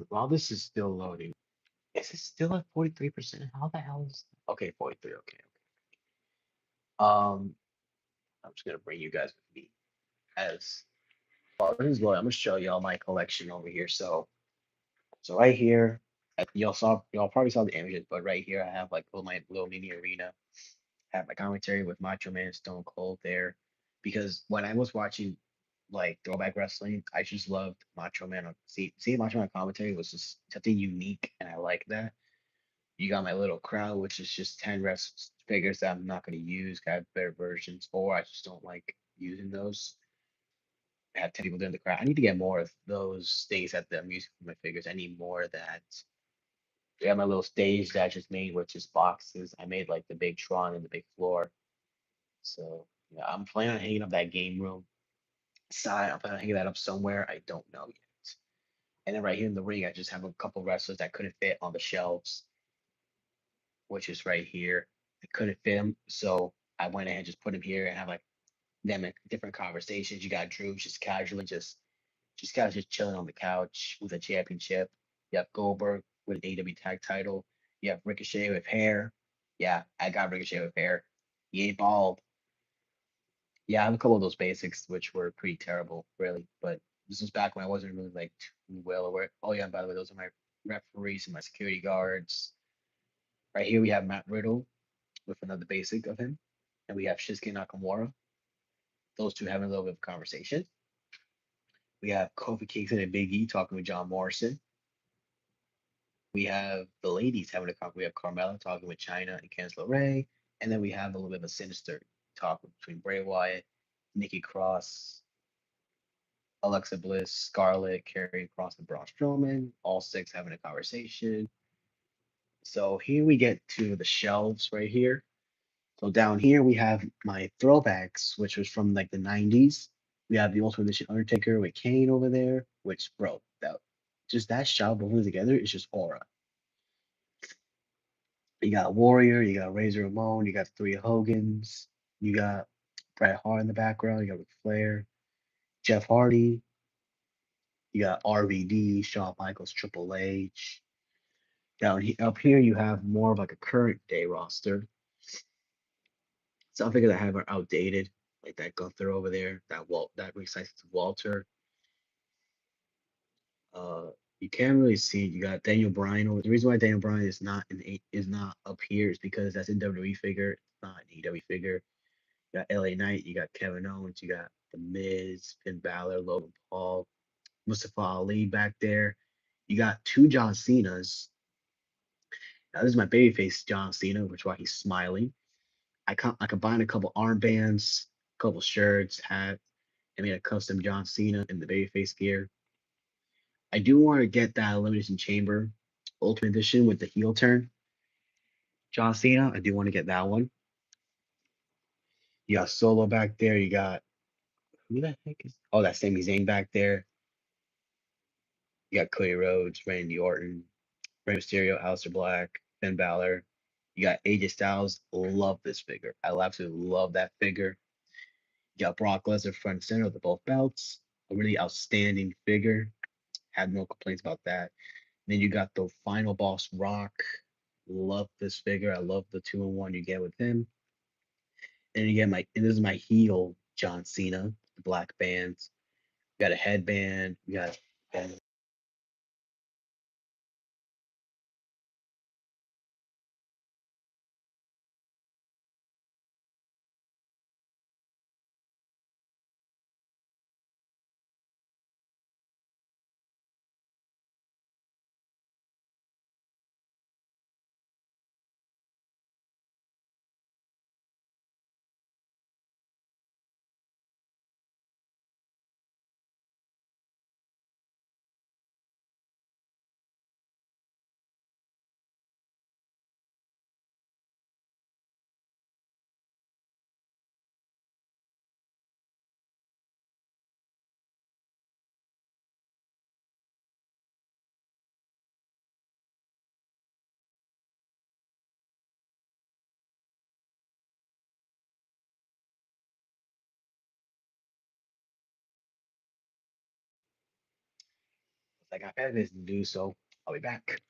Speaker 2: while this is still loading, is it still at 43%? How the hell is okay, 43, okay. I'm just gonna bring you guys with me as well. This is loading. I'm gonna show y'all my collection over here. So right here, y'all probably saw the images, but right here I have like my little mini arena. Have my commentary with Macho Man Stone Cold there, because when I was watching like throwback wrestling, I just loved Macho Man. See Macho Man commentary was just something unique, and I like that. You got my little crowd, which is just 10 rest figures that I'm not going to use. Got better versions, or I just don't like using those. I have 10 people doing the crowd. I need to get more of those things that I'm using for my figures. I need more of that. We have my little stage that I just made, which is boxes. I made like the big Tron and the big floor. So yeah, I'm planning on hanging up that game room side. I'm planning on hanging that up somewhere. I don't know yet. And then right here in the ring, I just have a couple wrestlers that couldn't fit on the shelves, which is right here. I couldn't fit them, so I went ahead and just put them here and have like them in different conversations. You got Drew just casually just kind of just chilling on the couch with a championship. You have Goldberg with an AEW tag title. You have Ricochet with hair. Yeah, I got Ricochet with hair. He ain't bald. Yeah, I have a couple of those basics, which were pretty terrible, really. But this was back when I wasn't really like too well aware. Oh yeah, and by the way, those are my referees and my security guards. Right here we have Matt Riddle with another basic of him, and we have Shinsuke Nakamura. Those two having a little bit of conversation. We have Kofi Kingston and Big E talking with John Morrison. We have the ladies having a conversation. We have Carmella talking with China and Candice LeRae, and then we have a little bit of a sinister talk between Bray Wyatt, Nikki Cross, Alexa Bliss, Scarlett, Carrie Cross, and Braun Strowman, all six having a conversation. So here we get to the shelves right here. So down here we have my throwbacks, which was from like the 90s. We have the Ultimate Edition Undertaker with Kane over there, which bro, that just that shot both of them together is just aura. You got Warrior, you got Razor Ramon, you got the three Hogans, you got Bret Hart in the background, you got Ric Flair, Jeff Hardy, you got RVD, Shawn Michaels, Triple H. Up here, you have more of like a current day roster. Some figures I have are outdated, like that Gunther over there, that recycles Walter. Uh, you can't really see. You got Daniel Bryan over. The reason why Daniel Bryan is not up here is because that's in WWE figure. It's not an AEW figure. You got LA Knight, you got Kevin Owens, you got The Miz, Finn Balor, Logan Paul, Mustafa Ali back there. You got two John Cena's. Now this is my babyface John Cena, which is why he's smiling. I combined a couple armbands, a couple shirts, hat, and made a custom John Cena in the babyface gear. I do want to get that Elimination Chamber Ultimate Edition with the heel turn John Cena. I do want to get that one. You got Solo back there. You got who the heck is? Oh, that's Sami Zayn back there. You got Cody Rhodes, Randy Orton, Rey Mysterio, Aleister Black, Finn Balor. You got AJ Styles. Love this figure. I absolutely love that figure. You got Brock Lesnar front and center of the both belts. A really outstanding figure. Had no complaints about that. Then you got the final boss Rock. Love this figure. I love the 2-in-1 you get with him. And you get and this is my heel John Cena, the black bands. You got a headband. You got and
Speaker 1: I got business to do, so I'll be back.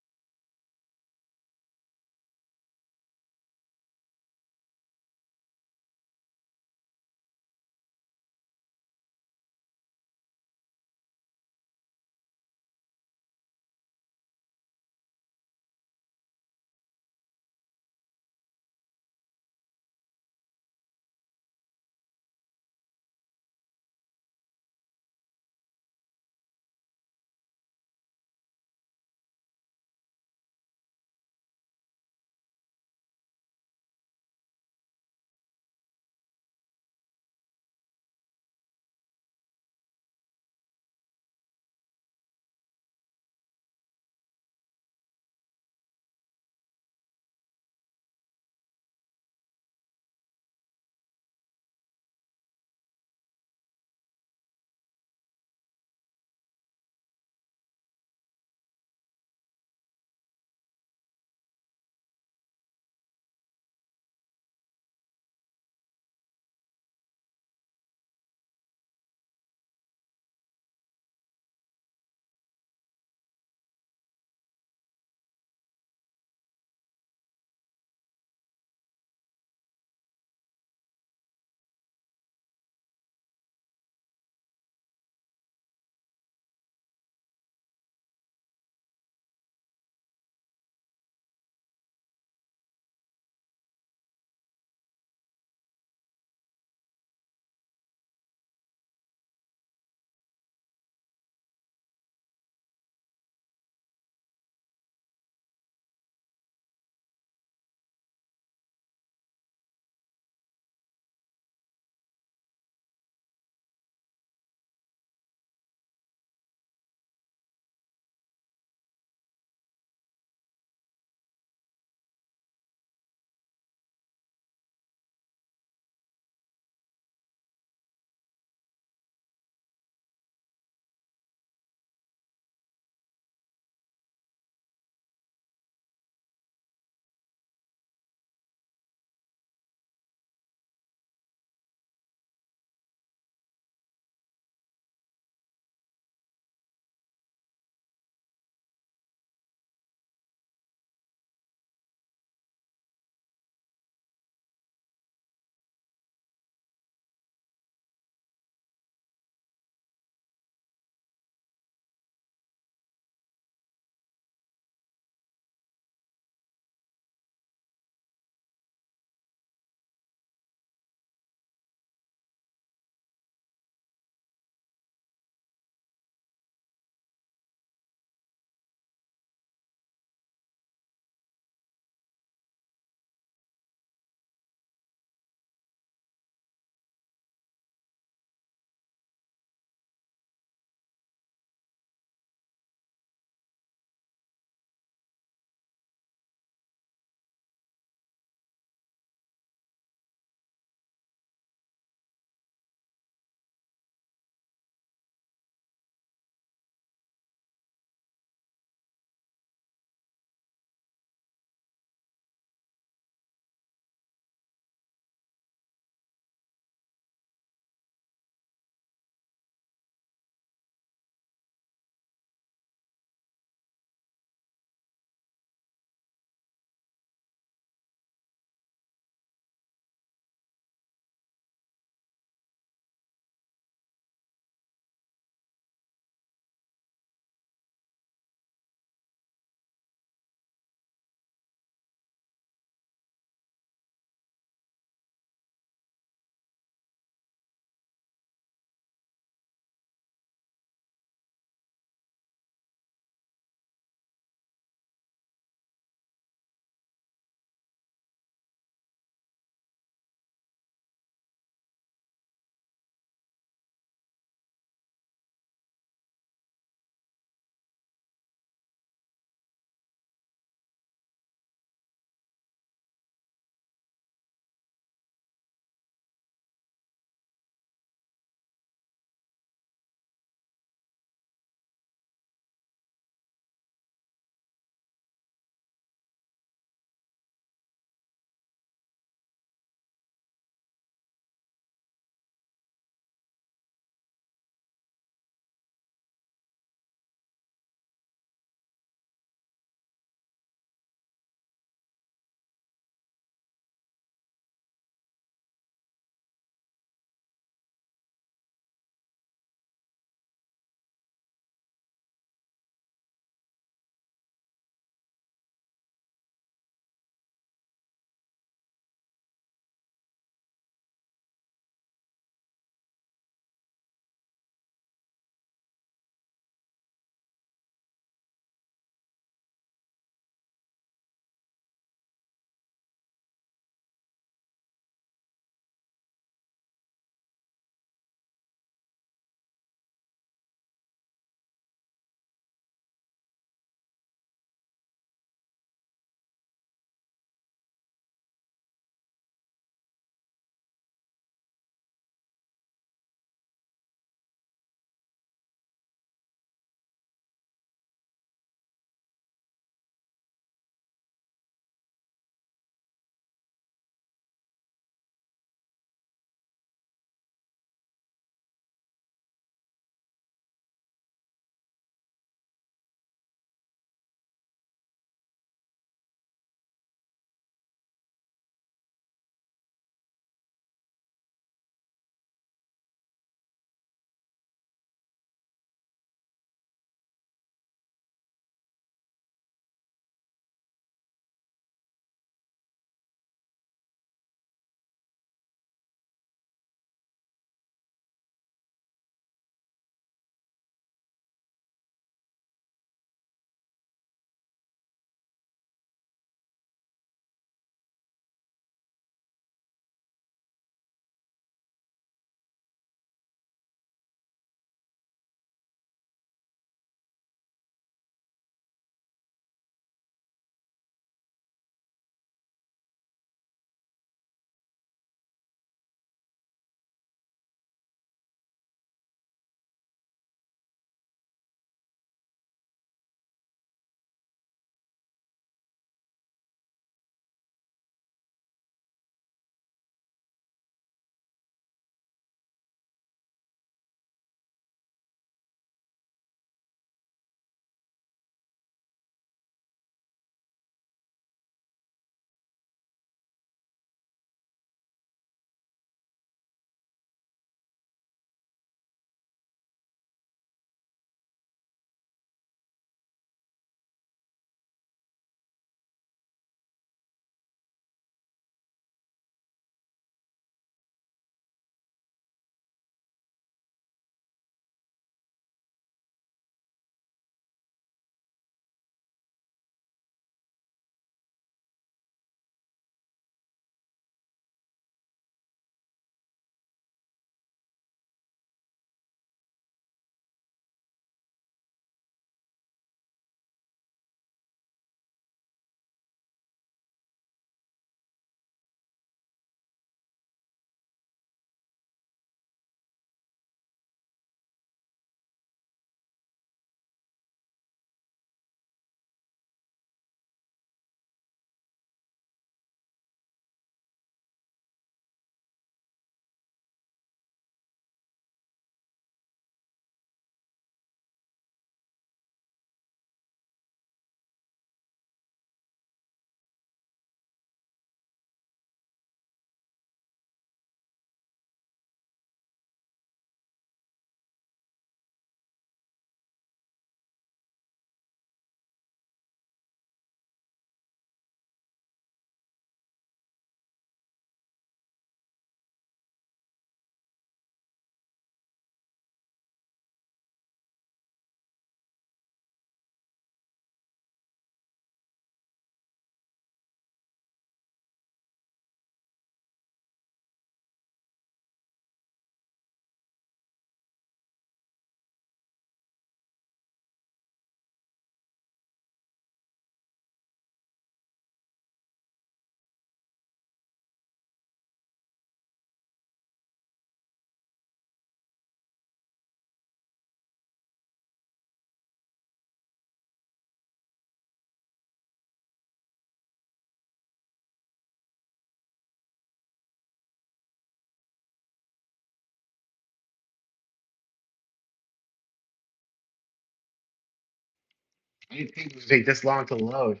Speaker 1: I didn't think it would take this long to load.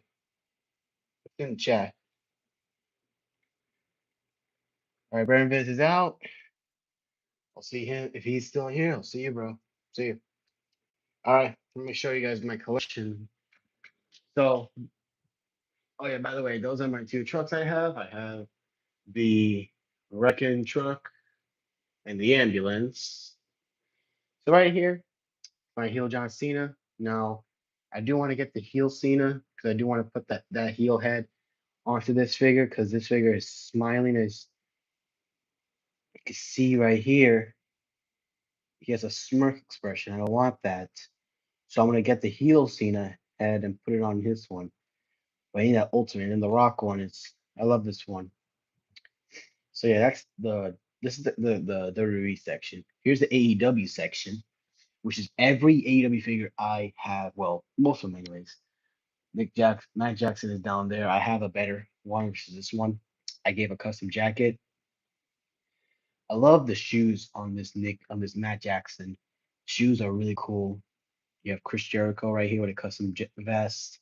Speaker 1: It's in the chat. All right, Brandon Viz is out. I'll see him if he's still here. I'll see you, bro. See you. All right, let me show you guys my collection. So, oh yeah, by the way, those are my two trucks I have. I have the wrecking truck and the ambulance. So right here, my heel John Cena. Now, I do want to get the heel Cena because I do want to put that heel head onto this figure because this figure is smiling as you can see right here. He has a smirk expression. I don't want that. So I'm gonna get the heel Cena head and put it on this one. But I need that ultimate and the rock one is I love this one. So yeah, that's the this is the WWE section. Here's the AEW section, which is every AEW figure I have. Well, most of them anyways. Matt Jackson is down there. I have a better one, which is this one. I gave a custom jacket. I love the shoes on this Matt Jackson. Shoes are really cool. You have Chris Jericho right here with a custom vest.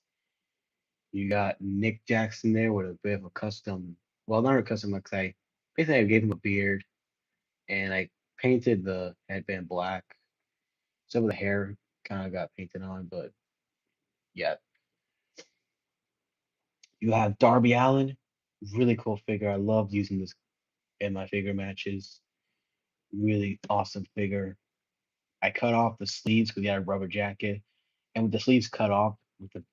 Speaker 1: You got Nick Jackson there with a bit of a custom, well, not a custom, like I basically I gave him a beard and I painted the headband black. Some of the hair kind of got painted on, but yeah. You have Darby Allen, really cool figure. I loved using this in my figure matches. Really awesome figure. I cut off the sleeves because he had a rubber jacket, and with the sleeves cut off,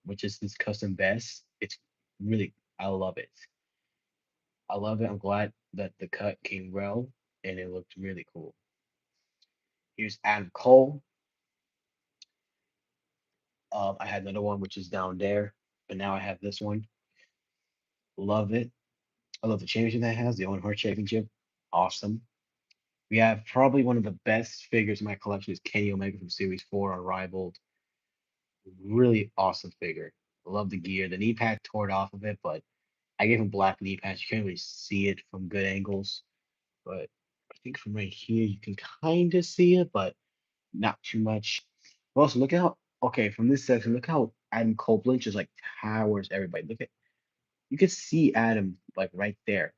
Speaker 1: which is this custom vest, it's really I love it. I love it. I'm glad that the cut came well and it looked really cool. Here's Adam Cole. I had another one which is down there, but now I have this one. Love it. I love the championship that it has, the Owen Hart Championship. Awesome. We have probably one of the best figures in my collection is Kenny Omega from Series 4 Unrivaled. Really awesome figure. Love the gear. The knee pad tore it off of it, but I gave him black knee pads. You can't really see it from good angles, but I think from right here you can kind of see it, but not too much. Also, look at how okay from this section. Look how Adam Copeland just like towers everybody. Look at you can see Adam like right there.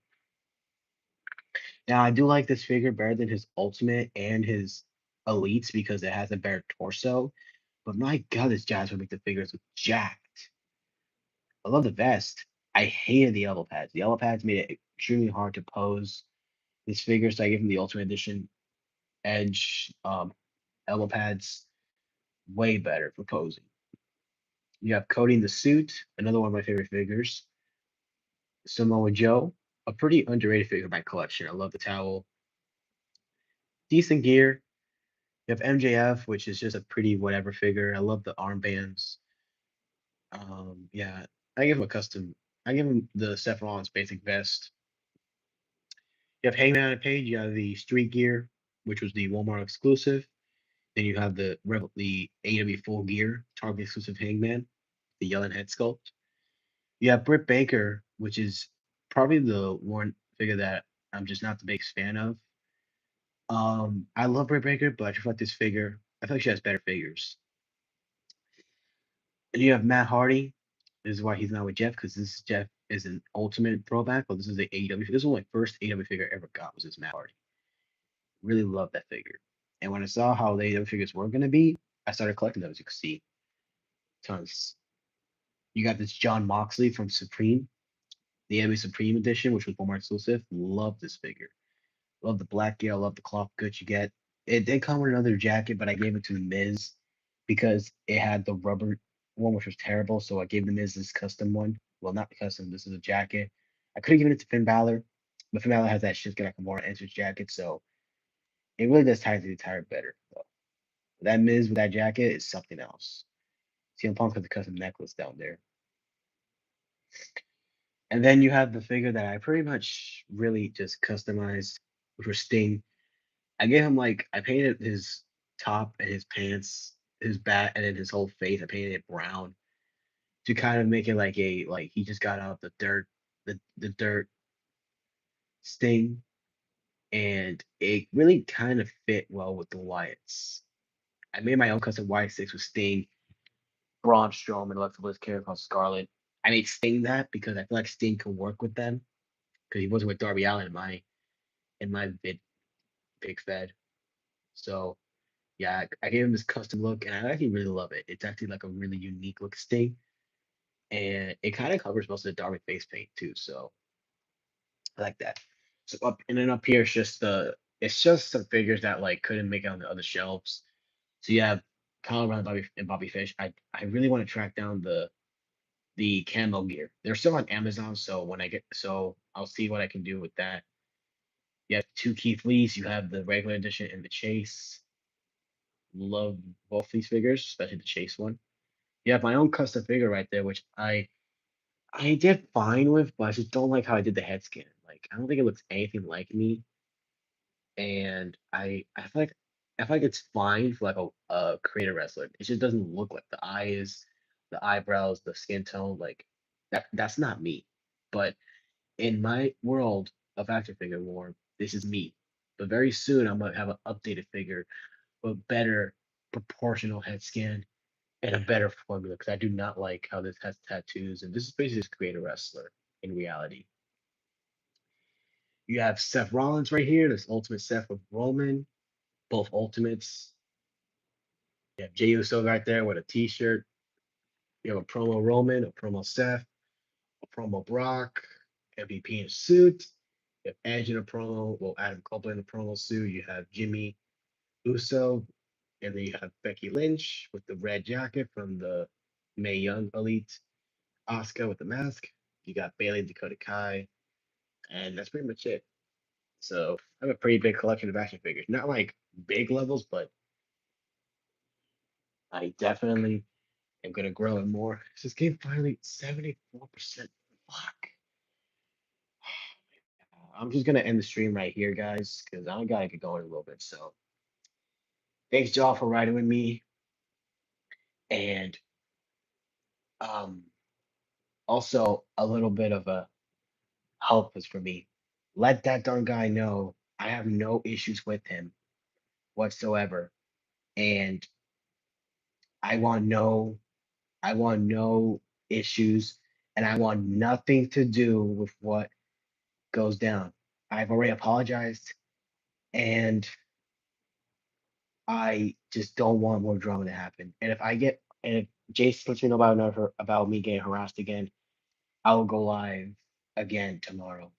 Speaker 1: Now I do like this figure better than his Ultimate and his Elites because it has a better torso. But my God, this Jazz would make the figures look jacked. I love the vest. I hated the elbow pads. The elbow pads made it extremely hard to pose this figure, so I gave him the Ultimate Edition Edge elbow pads. Way better for posing. You have Cody in the suit, another one of my favorite figures. Samoa Joe, a pretty underrated figure in my collection. I love the towel. Decent gear. You have MJF, which is just a pretty whatever figure. I love the armbands. Yeah, I give him a custom. I give him the Seth Rollins basic vest. You have Hangman and Page. You have the Street Gear, which was the Walmart exclusive. Then you have the AW Full Gear Target exclusive Hangman, the yelling head sculpt. You have Britt Baker, which is probably the one figure that I'm just not the biggest fan of. I love Britt Baker, but I just like this figure. I feel like she has better figures. And you have Matt Hardy. This is why he's not with Jeff, because this Jeff is an ultimate throwback, but this is the AEW. This was my first AEW figure I ever got was this Matt Hardy. Really love that figure. And when I saw how the AEW figures were gonna be, I started collecting those. You can see tons. You got this John Moxley from Supreme, the AEW Supreme edition, which was Walmart exclusive. Love this figure. Love the black gear. I love the cloth goods you get. It did come with another jacket, but I gave it to the Miz because it had the rubber one, which was terrible. So I gave the Miz this custom one. Well, not custom. This is a jacket. I could have given it to Finn Balor, but Finn Balor has that Shinsuke Nakamura entrance jacket, so it really does tie to the attire better. Though. That Miz with that jacket is something else. CM Punk has a custom necklace down there. And then you have the figure that I pretty much really just customized, which was Sting. I gave him like I painted his top and his pants, his back, and then his whole face. I painted it brown to kind of make it like he just got out of the dirt, the dirt Sting, and it really kind of fit well with the Wyatts. I made my own custom Wyatt six with Sting,
Speaker 2: Braun Strowman left with his character called Scarlet. I made Sting that because I feel like Sting can work with them because he wasn't with Darby Allin in my big fed. So yeah, I gave him this custom look, and I actually really love it. It's actually like a really unique look Sting, and it kind of covers most of the Darby face paint too. So I like that. So up and then up here, it's just some figures that like couldn't make it on the other shelves. So you have Kyle O'Reilly, Bobby Fish. I really want to track down the camo gear. They're still on Amazon, so I'll see what I can do with that. You have two Keith Lees. You have the regular edition and the Chase. Love both these figures, especially the Chase one. You have my own custom figure right there, which I did fine with, but I just don't like how I did the head scan. Like I don't think it looks anything like me, and I feel like it's fine for like a creator wrestler. It just doesn't look like the eyes, the eyebrows, the skin tone. Like that's not me. But in my world of action figure war, this is me. But very soon I'm gonna have an updated figure with better proportional head scan and a better formula because I do not like how this has tattoos and this is basically just create a wrestler in reality. You have Seth Rollins right here, this Ultimate Seth with Roman, both Ultimates. You have Jey Uso right there with a T-shirt. You have a promo Roman, a promo Seth, a promo Brock, MVP in a suit. You have Edge in a promo, well, Adam Cole in a promo suit. You have Jimmy Uso, and then you have Becky Lynch with the red jacket from the Mae Young Elite. Asuka with the mask. You got Bailey, Dakota Kai, and that's pretty much it. So I have a pretty big collection of action figures. Not like big levels, but I definitely am gonna grow it more. This game finally 74%. Fuck. I'm just gonna end the stream right here, guys, because I gotta get going a little bit. So thanks y'all for riding with me. And um also a little bit of a help is for me. Let that darn guy know I have no issues with him whatsoever. And I want no I want no issues and I want nothing to do with what goes down. I've already apologized and I just don't want more drama to happen. And if Jason lets me know about me getting harassed again, I will go live again tomorrow.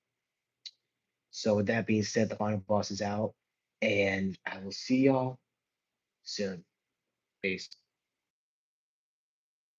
Speaker 2: So with that being said, the final boss is out and I will see y'all soon. Peace.